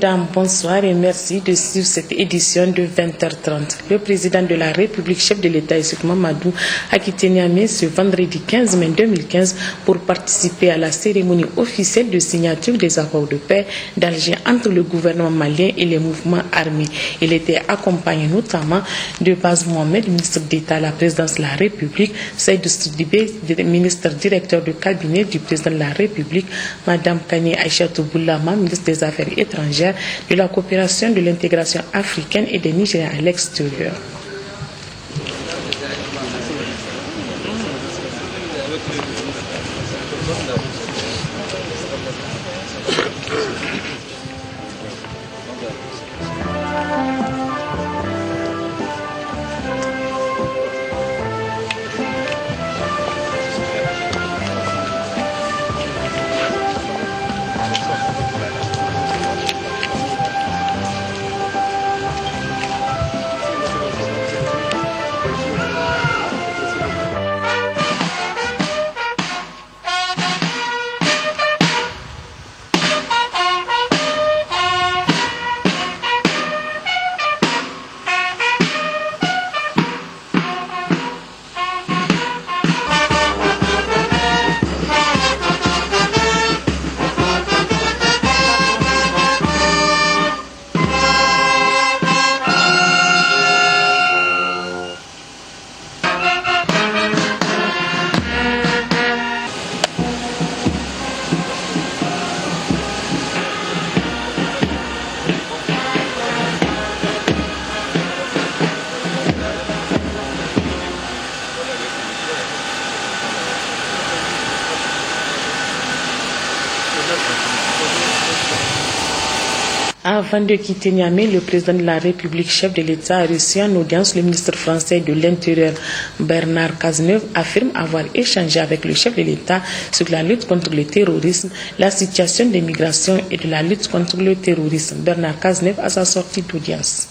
Mesdames, bonsoir et merci de suivre cette édition de 20h30. Le président de la République, chef de l'État, Issoufou Mamadou, a quitté Niamey ce vendredi 15 mai 2015 pour participer à la cérémonie officielle de signature des accords de paix d'Alger entre le gouvernement malien et les mouvements armés. Il était accompagné notamment de Baz Mohamed, ministre d'État à la présidence de la République, Seydou Sidibé, ministre directeur du cabinet du président de la République, Madame Kani Aïchatou Boulama, ministre des Affaires étrangères, de la coopération, de l'intégration africaine et des Nigériens à l'extérieur. Avant de quitter Niamey, le président de la République, chef de l'État, a reçu en audience le ministre français de l'Intérieur, Bernard Cazeneuve, affirme avoir échangé avec le chef de l'État sur la lutte contre le terrorisme, la situation des migrations et de la lutte contre le terrorisme. Bernard Cazeneuve à sa sortie d'audience.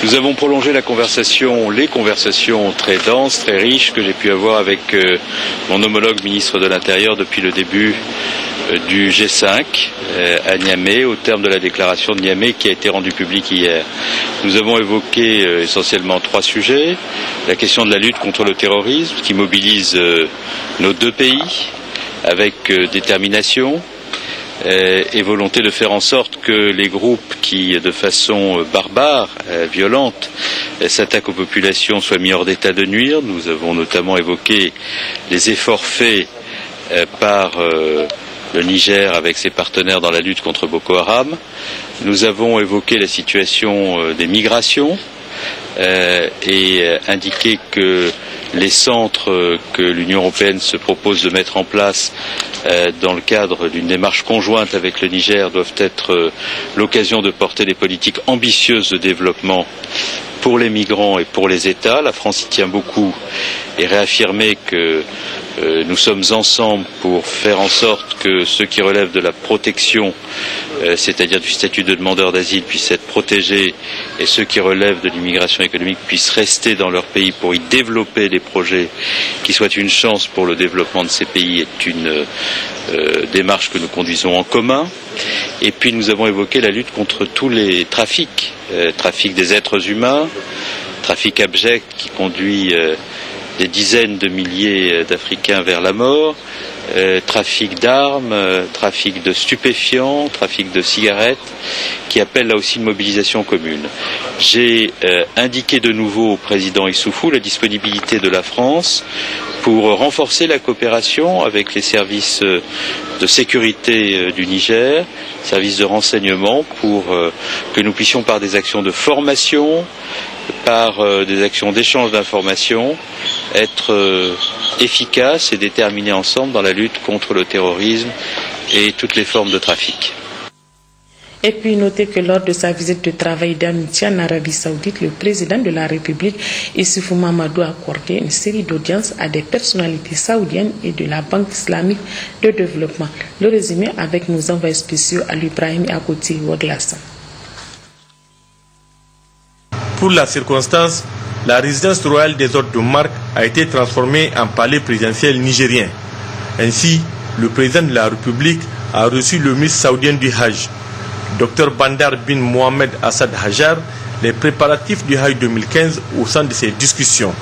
Nous avons prolongé les conversations très denses, très riches que j'ai pu avoir avec mon homologue ministre de l'Intérieur depuis le début du G5 à Niamey, au terme de la déclaration de Niamey qui a été rendue publique hier. Nous avons évoqué essentiellement trois sujets. La question de la lutte contre le terrorisme qui mobilise nos deux pays avec détermination et volonté de faire en sorte que les groupes qui, de façon barbare, violente, s'attaquent aux populations soient mis hors d'état de nuire. Nous avons notamment évoqué les efforts faits par le Niger avec ses partenaires dans la lutte contre Boko Haram. Nous avons évoqué la situation des migrations et indiqué que les centres que l'Union européenne se propose de mettre en place dans le cadre d'une démarche conjointe avec le Niger doivent être l'occasion de porter des politiques ambitieuses de développement pour les migrants et pour les États. La France y tient beaucoup et réaffirmer que nous sommes ensemble pour faire en sorte que ceux qui relèvent de la protection, c'est-à-dire du statut de demandeur d'asile, puissent être protégés et ceux qui relèvent de l'immigration économique puissent rester dans leur pays pour y développer des projets qui soient une chance pour le développement de ces pays est une démarche que nous conduisons en commun. Et puis nous avons évoqué la lutte contre tous les trafics, trafic des êtres humains, trafic abject qui conduit des dizaines de milliers d'Africains vers la mort, trafic d'armes, trafic de stupéfiants, trafic de cigarettes, qui appellent là aussi une mobilisation commune. J'ai indiqué de nouveau au président Issoufou la disponibilité de la France pour renforcer la coopération avec les services de sécurité du Niger, services de renseignement, pour que nous puissions par des actions de formation, par des actions d'échange d'informations, être efficaces et déterminés ensemble dans la lutte contre le terrorisme et toutes les formes de trafic. Et puis notez que lors de sa visite de travail d'amitié en Arabie Saoudite, le président de la République, Issoufou Mamadou, a accordé une série d'audiences à des personnalités saoudiennes et de la Banque islamique de développement. Le résumé avec nos envoyés spéciaux à l'Ibrahim et à côté Waglassan. Pour la circonstance, la résidence royale des ordres de marque a été transformée en palais présidentiel nigérien. Ainsi, le président de la République a reçu le ministre saoudien du Hajj. Dr Bandar bin Mohamed Assad Hajar, les préparatifs du Hajj 2015 au sein de ces discussions.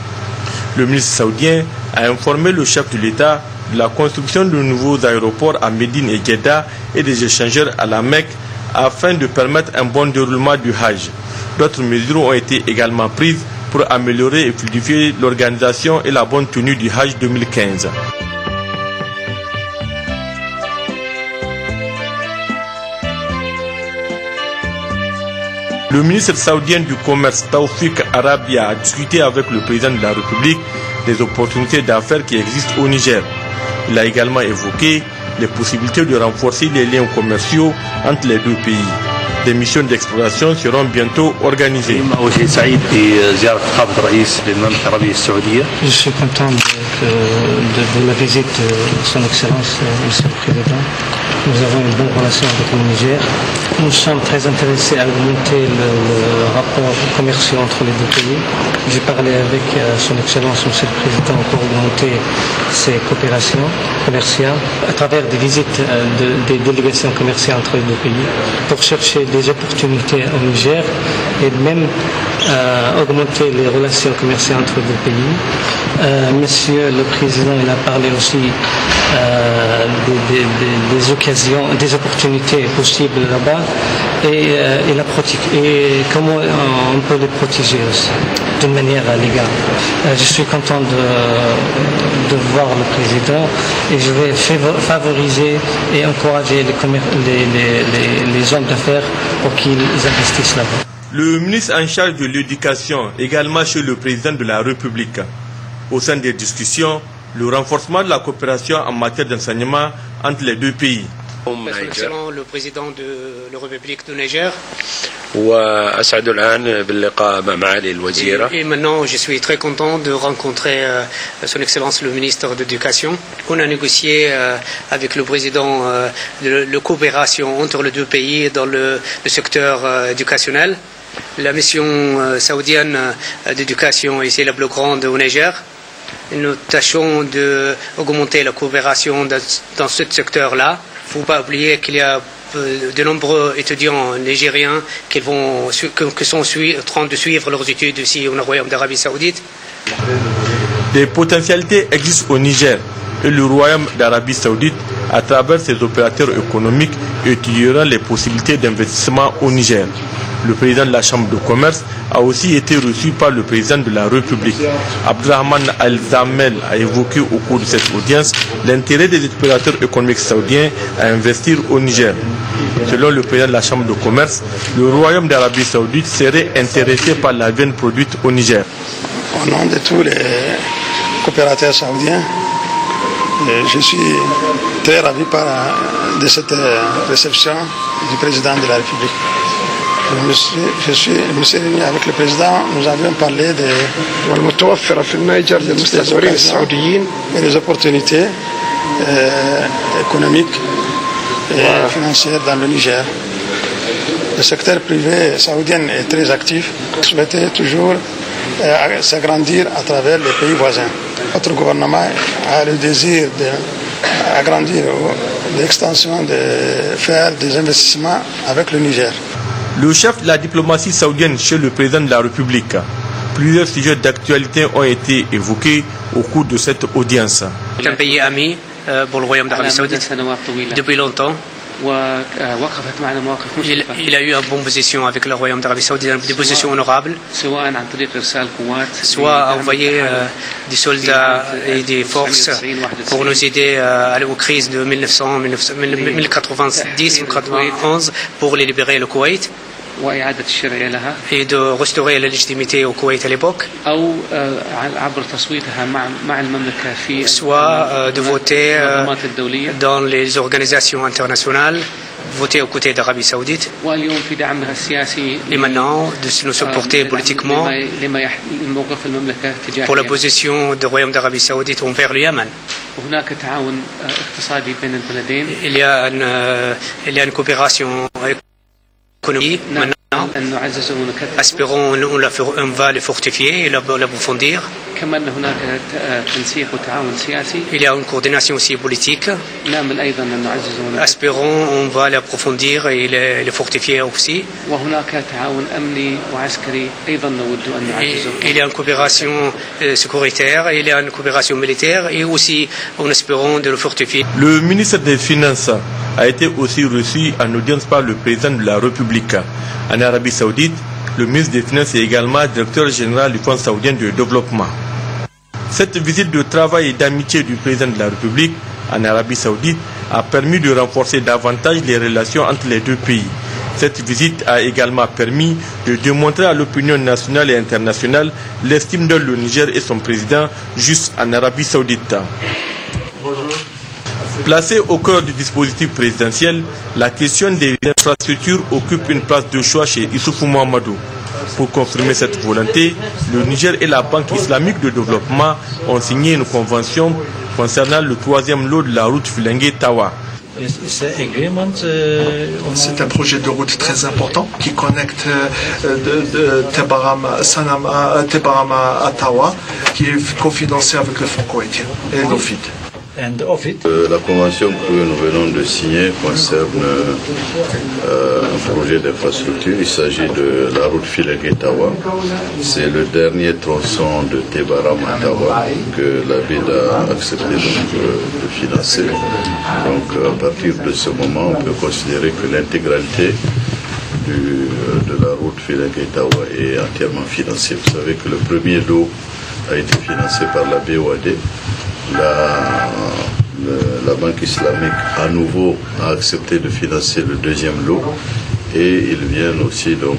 Le ministre saoudien a informé le chef de l'État de la construction de nouveaux aéroports à Médine et Jeddah et des échangeurs à la Mecque afin de permettre un bon déroulement du Hajj. D'autres mesures ont été également prises pour améliorer et fluidifier l'organisation et la bonne tenue du Hajj 2015. Le ministre saoudien du commerce Taoufik Arabia a discuté avec le président de la République des opportunités d'affaires qui existent au Niger. Il a également évoqué les possibilités de renforcer les liens commerciaux entre les deux pays. Des missions d'exploration seront bientôt organisées. Je suis content de la visite de son Excellence, Monsieur le Président. Nous avons une bonne relation avec le Niger. Nous sommes très intéressés à augmenter le rapport commercial entre les deux pays. J'ai parlé avec son Excellence, Monsieur le Président, pour augmenter ces coopérations commerciales à travers des visites des délégations commerciales entre les deux pays pour chercher des opportunités au Niger et même augmenter les relations commerciales entre les deux pays. Monsieur le Président, il a parlé aussi des occasions, des opportunités possibles là-bas et comment on peut les protéger aussi d'une manière légale. Je suis content de voir le Président et je vais favoriser et encourager les hommes d'affaires pour qu'ils investissent là-bas. Le ministre en charge de l'éducation, également chez le président de la République. Au sein des discussions, le renforcement de la coopération en matière d'enseignement entre les deux pays. Excellent le président de la République du Niger. Et maintenant, je suis très content de rencontrer son Excellence le ministre de l'Éducation. On a négocié avec le président la coopération entre les deux pays dans le secteur éducationnel. La mission saoudienne d'éducation est la plus grande au Niger. Nous tâchons d'augmenter la coopération dans ce secteur-là. Il ne faut pas oublier qu'il y a de nombreux étudiants nigériens qui sont en train de suivre leurs études ici au Royaume d'Arabie Saoudite. Des potentialités existent au Niger et le Royaume d'Arabie Saoudite, à travers ses opérateurs économiques, étudiera les possibilités d'investissement au Niger. Le président de la Chambre de commerce a aussi été reçu par le président de la République. Abdrahman Al-Zamel a évoqué au cours de cette audience l'intérêt des opérateurs économiques saoudiens à investir au Niger. Selon le président de la Chambre de commerce, le Royaume d'Arabie Saoudite serait intéressé par la viande produite au Niger. Au nom de tous les coopérateurs saoudiens, je suis très ravi de cette réception du président de la République. Je me suis réuni avec le président, nous avions parlé des opportunités économiques et financières dans le Niger. Le secteur privé saoudien est très actif. Il souhaitait toujours s'agrandir à travers les pays voisins. Notre gouvernement a le désir d'agrandir l'extension, de faire des investissements avec le Niger. Le chef de la diplomatie saoudienne chez le président de la République. Plusieurs sujets d'actualité ont été évoqués au cours de cette audience. C'est un pays ami pour le Royaume d'Arabie Saoudite depuis longtemps. Il a eu une bonne position avec le Royaume d'Arabie Saoudite, des positions honorables, soit envoyer des soldats et des forces pour nous aider aux crises de 1990-1991 pour libérer le Koweït et de restaurer la légitimité au Koweït à l'époque, soit de voter dans les organisations internationales, voter aux côtés d'Arabie Saoudite, et maintenant de nous supporter politiquement pour la position du Royaume d'Arabie Saoudite envers le Yémen. Il y a une coopération économique. Maintenant, Espérons, on va le fortifier et l'approfondir. Il y a une coordination aussi politique. Espérons, on va l'approfondir et le fortifier aussi. Il y a une coopération sécuritaire, il y a une coopération militaire et aussi, en espérant de le fortifier. Le ministre des Finances a été aussi reçu en audience par le président de la République. En Arabie Saoudite, le ministre des Finances est également directeur général du Fonds saoudien de développement. Cette visite de travail et d'amitié du président de la République en Arabie Saoudite a permis de renforcer davantage les relations entre les deux pays. Cette visite a également permis de démontrer à l'opinion nationale et internationale l'estime dont le Niger et son président juste en Arabie Saoudite. Placée au cœur du dispositif présidentiel, la question des infrastructures occupe une place de choix chez Issoufou Mahamadou. Pour confirmer cette volonté, le Niger et la Banque islamique de développement ont signé une convention concernant le 3e lot de la route Filengue-Tawa. C'est un projet de route très important qui connecte Tebarama à Tawa, qui est cofinancé avec le Fonds koweïtien et l'OFID. La convention que nous venons de signer concerne un projet d'infrastructure. Il s'agit de la route Filengue-Tawa. C'est le dernier tronçon de Tebarama-Tawa que la BID a accepté de financer. Donc à partir de ce moment, on peut considérer que l'intégralité de la route Filengue-Tawa est entièrement financée. Vous savez que le premier lot a été financé par la BOAD. La Banque islamique à nouveau a accepté de financer le 2e lot et ils viennent aussi donc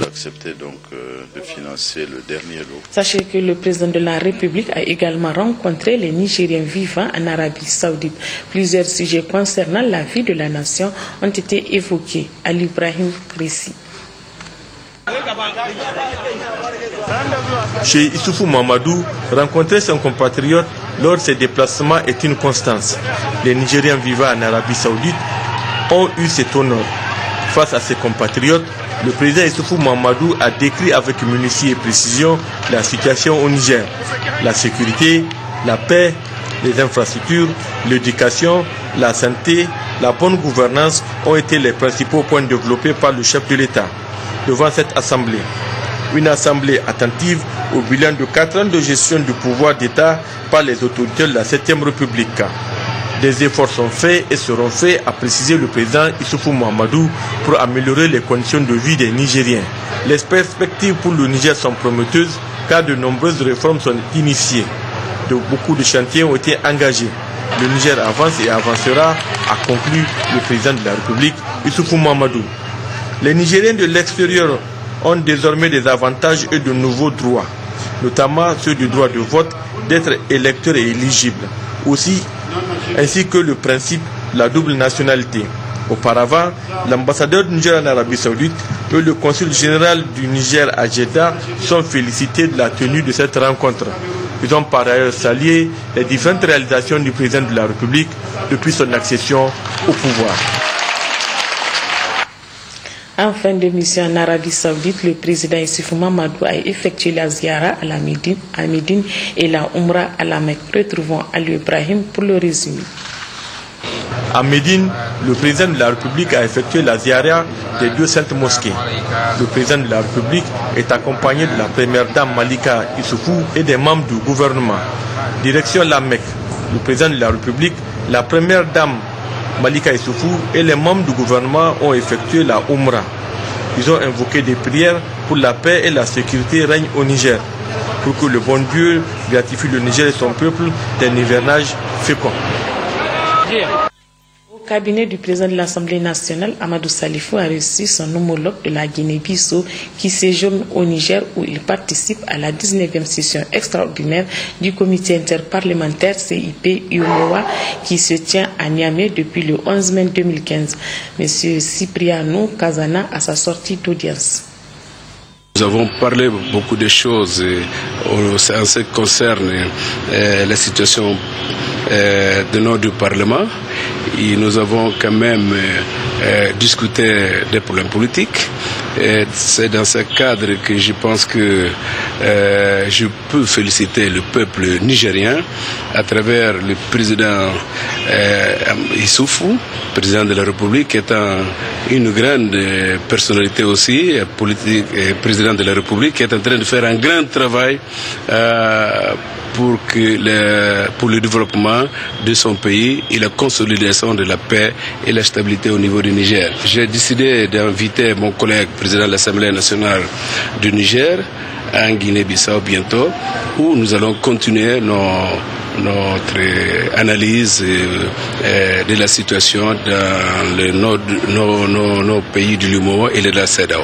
d'accepter de financer le dernier lot. Sachez que le président de la République a également rencontré les Nigériens vivant en Arabie Saoudite. Plusieurs sujets concernant la vie de la nation ont été évoqués. Ali Ibrahim Récit. Chez Issoufou Mahamadou, rencontrer son compatriote lors de ses déplacements est une constance. Les Nigériens vivant en Arabie Saoudite ont eu cet honneur. Face à ses compatriotes, le président Issoufou Mahamadou a décrit avec minutie et précision la situation au Niger. La sécurité, la paix, les infrastructures, l'éducation, la santé, la bonne gouvernance ont été les principaux points développés par le chef de l'État devant cette assemblée. Une assemblée attentive au bilan de 4 ans de gestion du pouvoir d'État par les autorités de la 7e République. Des efforts sont faits et seront faits, a précisé le président Issoufou Mahamadou, pour améliorer les conditions de vie des Nigériens. Les perspectives pour le Niger sont prometteuses car de nombreuses réformes sont initiées. Beaucoup de chantiers ont été engagés. Le Niger avance et avancera, a conclu le président de la République Issoufou Mahamadou. Les Nigériens de l'extérieur ont désormais des avantages et de nouveaux droits, notamment ceux du droit de vote, d'être électeurs et éligibles, ainsi que le principe de la double nationalité. Auparavant, l'ambassadeur du Niger en Arabie Saoudite et le consul général du Niger à Jeddah sont félicités de la tenue de cette rencontre. Ils ont par ailleurs salué les différentes réalisations du président de la République depuis son accession au pouvoir. En fin de mission en Arabie Saoudite, le président Issoufou Mahamadou a effectué la Ziara à Médine et la Umrah à la Mecque. Retrouvons Ali Ibrahim pour le résumé. À Médine, le président de la République a effectué la Ziara des 2 saintes mosquées. Le président de la République est accompagné de la première dame Malika Issoufou et des membres du gouvernement. Direction la Mecque, le président de la République, la première dame Malika Issoufou et les membres du gouvernement ont effectué la Umrah. Ils ont invoqué des prières pour la paix et la sécurité règnent au Niger, pour que le bon Dieu gratifie le Niger et son peuple d'un hivernage fécond. Au cabinet du président de l'Assemblée nationale, Amadou Salifou a reçu son homologue de la Guinée-Bissau qui séjourne au Niger où il participe à la 19e session extraordinaire du comité interparlementaire CIP-UMOA qui se tient à Niamey depuis le 11 mai 2015. Monsieur Cipriano Kazana à sa sortie d'audience. Nous avons parlé beaucoup de choses en ce qui concerne la situation de notre Parlement. Et nous avons quand même discuter des problèmes politiques. C'est dans ce cadre que je pense que je peux féliciter le peuple nigérien à travers le président Issoufou, président de la République, étant une grande personnalité aussi, politique, président de la République, qui est en train de faire un grand travail pour le développement de son pays et la consolidation de la paix et la stabilité au niveau du Niger. J'ai décidé d'inviter mon collègue président de l'Assemblée nationale du Niger en Guinée-Bissau bientôt, où nous allons continuer notre analyse de la situation dans nos pays du l'UEMOA et de la CEDEAO.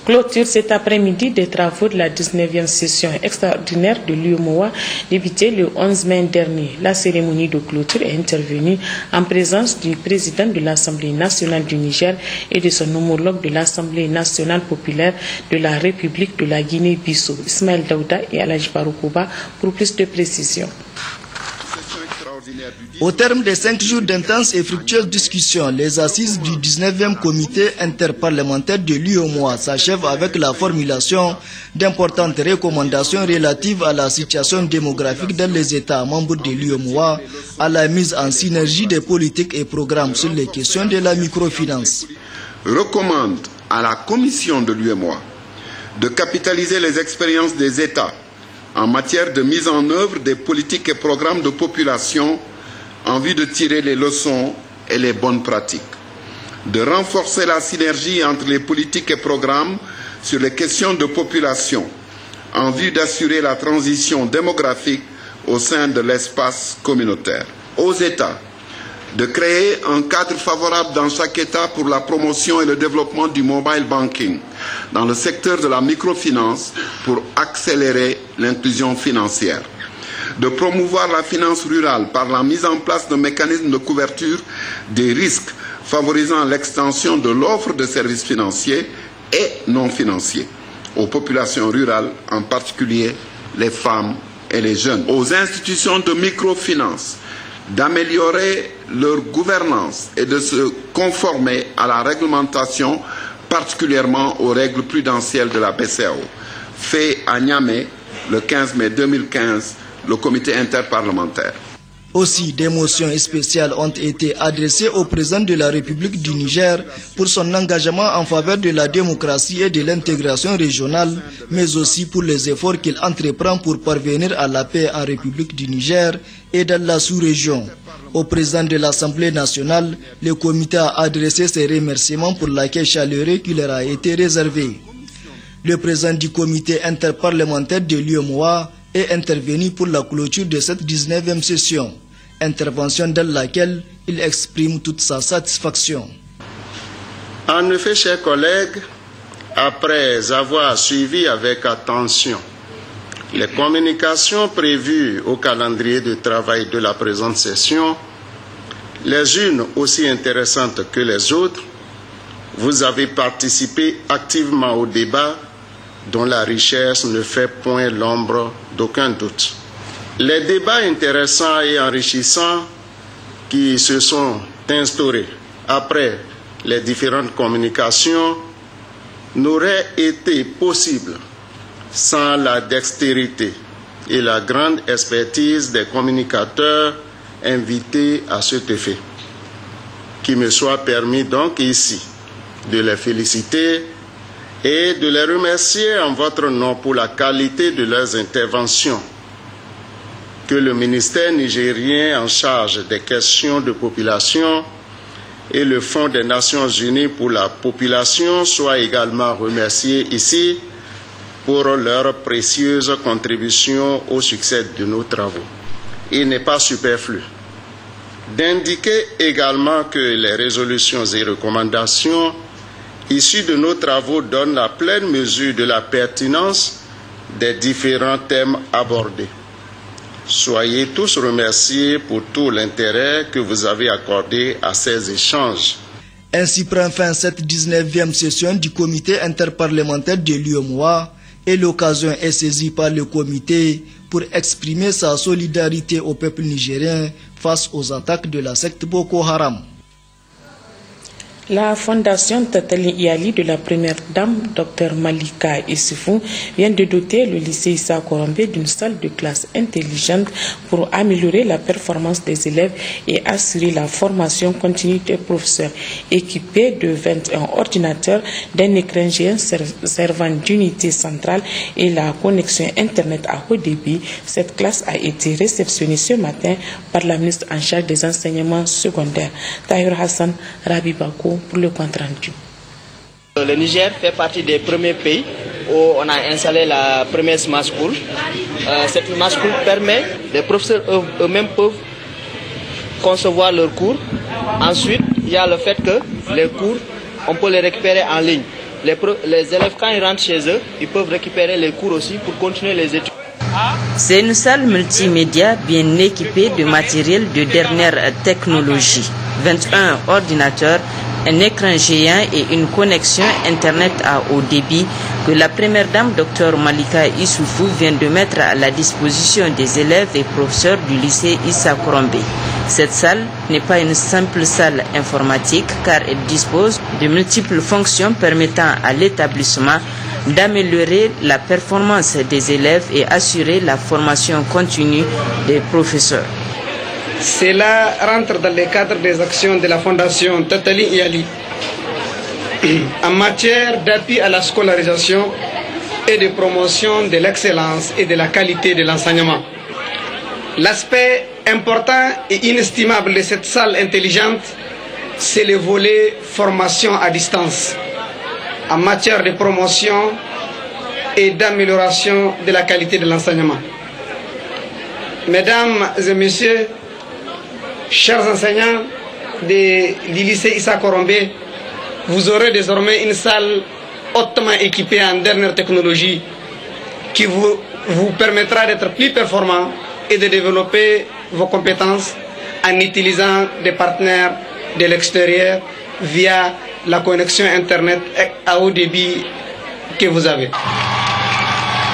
Clôture cet après-midi des travaux de la 19e session extraordinaire de l'UEMOA débutée le 11 mai dernier. La cérémonie de clôture est intervenue en présence du président de l'Assemblée nationale du Niger et de son homologue de l'Assemblée nationale populaire de la République de la Guinée-Bissau, Ismaël Daouda et Alhaji Baroukouba, pour plus de précisions. Au terme des 5 jours d'intenses et fructueuses discussions, les assises du 19e comité interparlementaire de l'UEMOA s'achèvent avec la formulation d'importantes recommandations relatives à la situation démographique dans les États membres de l'UEMOA, à la mise en synergie des politiques et programmes sur les questions de la microfinance. Recommande à la commission de l'UEMOA de capitaliser les expériences des États en matière de mise en œuvre des politiques et programmes de population en vue de tirer les leçons et les bonnes pratiques, de renforcer la synergie entre les politiques et programmes sur les questions de population en vue d'assurer la transition démographique au sein de l'espace communautaire. Aux États de créer un cadre favorable dans chaque État pour la promotion et le développement du mobile banking dans le secteur de la microfinance pour accélérer l'inclusion financière. De promouvoir la finance rurale par la mise en place de mécanismes de couverture des risques favorisant l'extension de l'offre de services financiers et non financiers aux populations rurales, en particulier les femmes et les jeunes. Aux institutions de microfinance d'améliorer leur gouvernance et de se conformer à la réglementation, particulièrement aux règles prudentielles de la BCEAO. Fait à Niamey le 15 mai 2015, le comité interparlementaire. Aussi, des motions spéciales ont été adressées au président de la République du Niger pour son engagement en faveur de la démocratie et de l'intégration régionale, mais aussi pour les efforts qu'il entreprend pour parvenir à la paix en République du Niger et dans la sous-région. Au président de l'Assemblée nationale, le comité a adressé ses remerciements pour l'accueil chaleureux qui leur a été réservé. Le président du comité interparlementaire de l'UEMOA est intervenu pour la clôture de cette 19e session, intervention dans laquelle il exprime toute sa satisfaction. En effet, chers collègues, après avoir suivi avec attention les communications prévues au calendrier de travail de la présente session, les unes aussi intéressantes que les autres, vous avez participé activement au débat dont la richesse ne fait point l'ombre d'aucun doute. Les débats intéressants et enrichissants qui se sont instaurés après les différentes communications n'auraient été possibles sans la dextérité et la grande expertise des communicateurs invités à cet effet. Qu'il me soit permis donc ici de les féliciter et de les remercier en votre nom pour la qualité de leurs interventions. Que le ministère nigérien en charge des questions de population et le Fonds des Nations Unies pour la population soient également remerciés ici pour leur précieuse contribution au succès de nos travaux. Il n'est pas superflu d'indiquer également que les résolutions et recommandations issues de nos travaux donnent la pleine mesure de la pertinence des différents thèmes abordés. Soyez tous remerciés pour tout l'intérêt que vous avez accordé à ces échanges. Ainsi prend fin cette 19e session du comité interparlementaire de l'UEMOA et l'occasion est saisie par le comité pour exprimer sa solidarité au peuple nigérien face aux attaques de la secte Boko Haram. La fondation Tatali Iyali de la première dame, Dr Malika Issoufou, vient de doter le lycée Issa Korombe d'une salle de classe intelligente pour améliorer la performance des élèves et assurer la formation continue des professeurs. Équipée de 21 ordinateurs, d'un écran géant servant d'unité centrale et la connexion Internet à haut débit, cette classe a été réceptionnée ce matin par la ministre en charge des enseignements secondaires, Tahir Hassan Rabibako, pour le compte rendu. Le Niger fait partie des premiers pays où on a installé la première Smart School. Cette Smart School permet, les professeurs eux-mêmes peuvent concevoir leurs cours. Ensuite, il y a le fait que les cours, on peut les récupérer en ligne. Les élèves, quand ils rentrent chez eux, ils peuvent récupérer les cours aussi pour continuer les études. C'est une salle multimédia bien équipée de matériel de dernière technologie. 21 ordinateurs, un écran géant et une connexion Internet à haut débit que la première dame, Dr Malika Issoufou, vient de mettre à la disposition des élèves et professeurs du lycée Issa Korombe. Cette salle n'est pas une simple salle informatique car elle dispose de multiples fonctions permettant à l'établissement d'améliorer la performance des élèves et assurer la formation continue des professeurs. Cela rentre dans le cadre des actions de la Fondation Tatali Iyali en matière d'appui à la scolarisation et de promotion de l'excellence et de la qualité de l'enseignement. L'aspect important et inestimable de cette salle intelligente, c'est le volet formation à distance en matière de promotion et d'amélioration de la qualité de l'enseignement. Mesdames et messieurs, chers enseignants du lycée Issa Korombe, vous aurez désormais une salle hautement équipée en dernière technologie qui vous permettra d'être plus performant et de développer vos compétences en utilisant des partenaires de l'extérieur via la connexion Internet à haut débit que vous avez.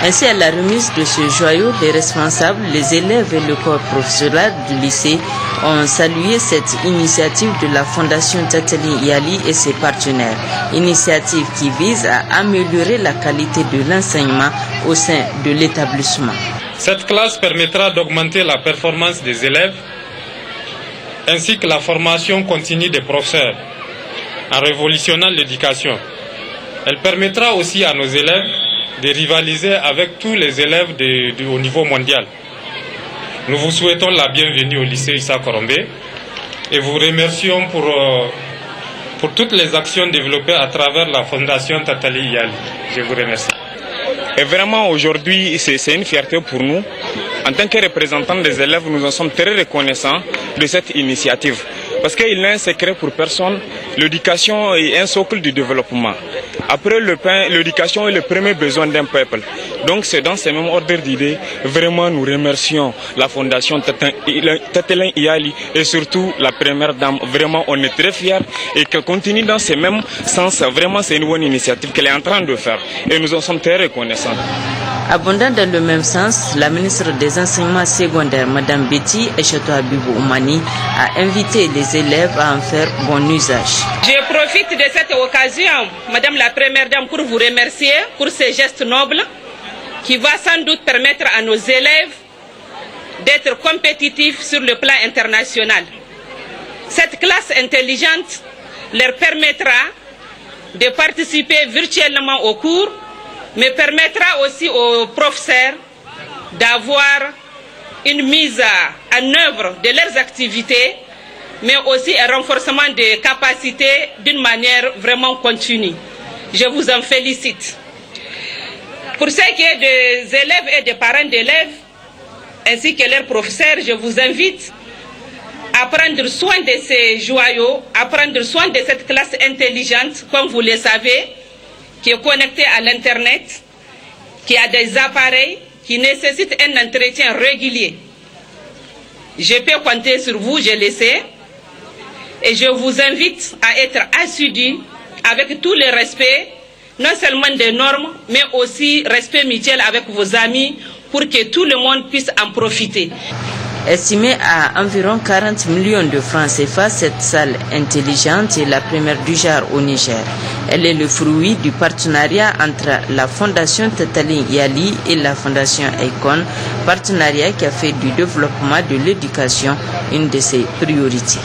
Ainsi, à la remise de ce joyau, les responsables, les élèves et le corps professoral du lycée ont salué cette initiative de la Fondation Tatali Iyali et ses partenaires. Initiative qui vise à améliorer la qualité de l'enseignement au sein de l'établissement. Cette classe permettra d'augmenter la performance des élèves ainsi que la formation continue des professeurs en révolutionnant l'éducation. Elle permettra aussi à nos élèves de rivaliser avec tous les élèves au niveau mondial. Nous vous souhaitons la bienvenue au lycée Issa Korombe et vous remercions pour toutes les actions développées à travers la Fondation Tatali Iyali. Je vous remercie. Et vraiment aujourd'hui, c'est une fierté pour nous. En tant que représentants des élèves, nous en sommes très reconnaissants de cette initiative. Parce qu'il n'est un secret pour personne, l'éducation est un socle du développement. Après le pain, l'éducation est le premier besoin d'un peuple. Donc c'est dans ces mêmes ordres d'idées, vraiment nous remercions la Fondation Tatali Iyali et surtout la première dame. Vraiment on est très fiers et qu'elle continue dans ce même sens. Vraiment c'est une bonne initiative qu'elle est en train de faire et nous en sommes très reconnaissants. Abondant dans le même sens, la ministre des Enseignements secondaires, Mme Betty Echeto Abibou Oumani, a invité les élèves à en faire bon usage. Je profite de cette occasion, Madame la Première Dame, pour vous remercier pour ces gestes nobles qui va sans doute permettre à nos élèves d'être compétitifs sur le plan international. Cette classe intelligente leur permettra de participer virtuellement aux cours, mais permettra aussi aux professeurs d'avoir une mise en œuvre de leurs activités, mais aussi un renforcement des capacités d'une manière vraiment continue. Je vous en félicite. Pour ce qui est des élèves et des parents d'élèves, ainsi que leurs professeurs, je vous invite à prendre soin de ces joyaux, à prendre soin de cette classe intelligente, comme vous le savez, qui est connecté à l'Internet, qui a des appareils qui nécessitent un entretien régulier. Je peux compter sur vous, je le sais, et je vous invite à être assidus avec tout le respect, non seulement des normes, mais aussi respect mutuel avec vos amis, pour que tout le monde puisse en profiter. Estimée à environ 40 millions de francs CFA, cette salle intelligente est la première du genre au Niger. Elle est le fruit du partenariat entre la Fondation Tatalin Yali et la Fondation Econ, partenariat qui a fait du développement de l'éducation une de ses priorités.